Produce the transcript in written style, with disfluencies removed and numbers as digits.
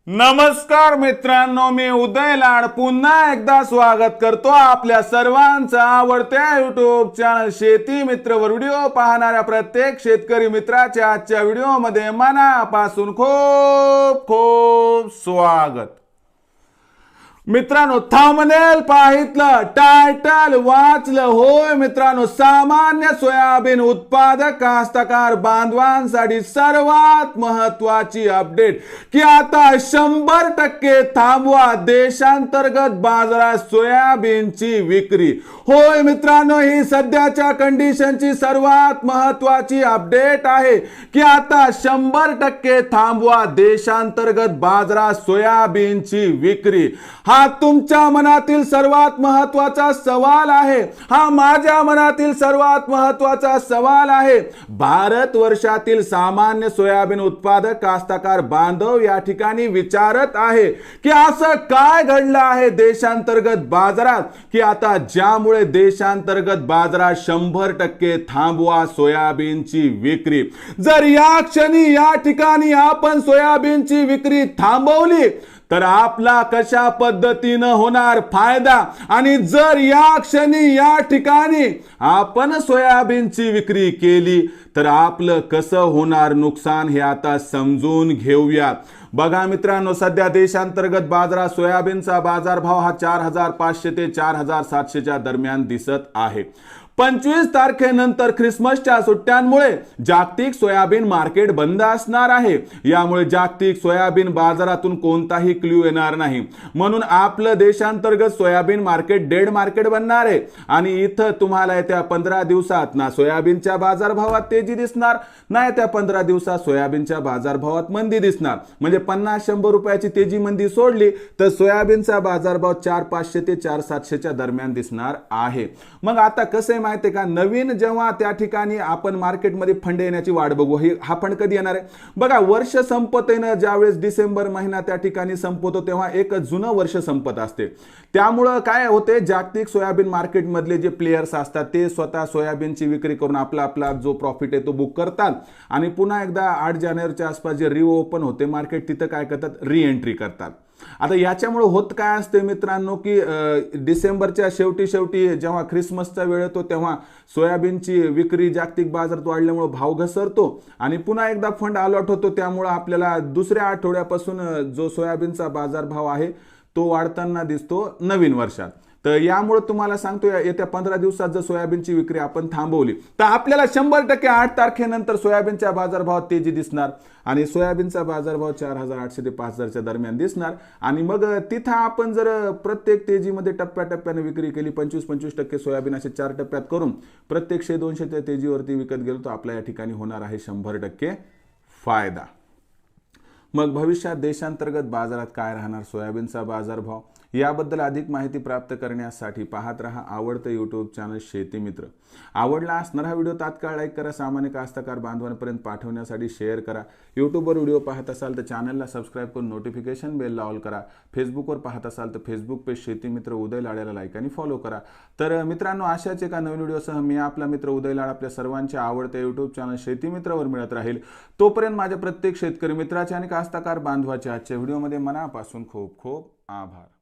नमस्कार मित्रांनो, मी उदय लाड पुन्हा एकदा स्वागत करतो आपल्या सर्वांचा आवडत्या युट्यूब चॅनल शेती मित्रवर व्हिडिओ पाहणाऱ्या प्रत्येक शेतकरी मित्राच्या आजच्या व्हिडिओमध्ये मनापासून खूप खूप स्वागत। मित्रांनो, थंबनेल पाहितलं, टायटल वाचलं, होय मित्रांनो, सामान्य सोयाबीन उत्पादक कास्तकार बांधवांसाठी सर्वात महत्वाची अपडेट की आता 100% थांबवा देशांतर्गत बाजारात सोयाबीनची विक्री। होय मित्रांनो, ही सध्याच्या कंडिशनची सर्वात महत्वाची अपडेट आहे की आता 100% थांबवा देशांतर्गत बाजारात सोयाबीनची विक्री। हा तुमच्या मनातील सर्वात महत्वाचा सवाल आहे, हा माझ्या मनातील सर्वात महत्वाचा सवाल आहे। भारत वर्षातील सामान्य सोयाबीन उत्पादक कास्तकार बांधव या ठिकाणी विचारत आहे की असं काय घडलं आहे देशांतर्गत बाजारात की आता ज्यामुळे देशांतर्गत बाजारात 100% थांबवा सोयाबीनची विक्री। जर या क्षणी या ठिकाणी आपण सोयाबीनची विक्री थांबवली तर आपला कशा पद्धतीनं होणार फायदा, आणि जर या क्षणी या ठिकाणी आपण सोयाबीनची विक्री केली तर आपलं कसं होणार नुकसान हे आता समजून घेऊया। बघा मित्रांनो, सध्या देशांतर्गत बाजारात सोयाबीनचा बाजारभाव हा 4500 ते 4700 च्या दरम्यान दिसत आहे। 25 तारखेनंतर ख्रिसमसच्या सुट्ट्यांमुळे जागतिक सोयाबीन मार्केट बंद असणार आहे। यामुळे जागतिक सोयाबीन बाजारातून कोणताही क्ल्यू येणार नाही, म्हणून आपलं देशांतर्गत सोयाबीन मार्केट डेड मार्केट बनणार आहे। आणि इथं तुम्हाला येत्या 15 दिवसात ना सोयाबीनच्या बाजारभावात तेजी दिसणार, ना येत्या 15 दिवसात सोयाबीनच्या बाजारभावात मंदी दिसणार। म्हणजे 50-100 रुपयाची तेजी मंदी सोडली तर सोयाबीनचा बाजारभाव 4500 ते 4700 च्या दरम्यान दिसणार आहे। मग आता कसं माहिती का, नवीन जेव्हा त्या ठिकाणी आपण मार्केटमध्ये फंड येण्याची वाट बघू, हा फंड कधी येणार आहे बघा। वर्ष संपत आहे ना, ज्यावेळेस डिसेंबर महिना त्या ठिकाणी संपतो तेव्हा एक जुनं वर्ष संपत असते। त्यामुळं काय होते, जागतिक सोयाबीन मार्केट मधले जे प्लेयर्स असतात ते स्वतः सोयाबीनची विक्री करून आपला जो प्रॉफिट आहे तो बुक करतात आणि पुन्हा एकदा 8 जानेवारीच्या आसपास जे रिओपन होते मार्केट तिथं काय करतात, री एंट्री करतात। आता याच्यामुळे होत काय असते मित्रांनो की डिसेंबरच्या शेवटी जेव्हा ख्रिसमसचा वेळ येतो तेव्हा सोयाबीनची विक्री जागतिक बाजारात वाढल्यामुळे भाव घसरतो आणि पुन्हा एकदा फंड अलॉट होतो। त्यामुळे आपल्याला दुसऱ्या आठवड्यापासून जो सोयाबीनचा बाजारभाव आहे तो वाढताना दिसतो नवीन वर्षात। तर यामुळे तुम्हाला सांगतो, येत्या 15 दिवसात जर सोयाबीनची विक्री आपण थांबवली तर आपल्याला 100% 8 तारखेनंतर सोयाबीनच्या बाजारभावात तेजी दिसणार आणि सोयाबीनचा बाजारभाव 4800 ते 5000 च्या दरम्यान दिसणार। आणि मग तिथं आपण जर प्रत्येक तेजीमध्ये टप्प्याटप्प्याने विक्री केली, 25-25% सोयाबीन असे 4 टप्प्यात करून प्रत्येक 100-200 त्या तेजीवरती विकत गेलो तर आपल्या या ठिकाणी होणार आहे 100% फायदा। मग भविष्यात देशांतर्गत बाजारात काय राहणार सोयाबीनचा बाजारभाव याबद्दल अधिक माहिती प्राप्त करण्यासाठी पाहत रहा आवडतं यूट्यूब चॅनल शेती मित्र। आवडला असणारा हा व्हिडिओ तात्काळ लाईक करा, सामान्य कास्तकार बांधवांपर्यंत पाठवण्यासाठी शेअर करा। यूट्यूबवर व्हिडिओ पाहत असाल तर चॅनलला सबस्क्राईब करून नोटिफिकेशन बेलला ऑल करा। फेसबुकवर पाहत असाल तर फेसबुक पेज शेती मित्र उदय लाड याला लाईक आणि फॉलो करा। तर मित्रांनो, अशाच एका नवीन व्हिडिओसह मी आपला मित्र उदय लाड आपल्या सर्वांच्या आवडत्या यूट्यूब चॅनल शेती मित्रवर मिळत राहील। तोपर्यंत माझ्या प्रत्येक शेतकरी मित्राच्या आणि कास्तकार बांधवाच्या आजच्या व्हिडिओमध्ये मनापासून खूप खूप आभार।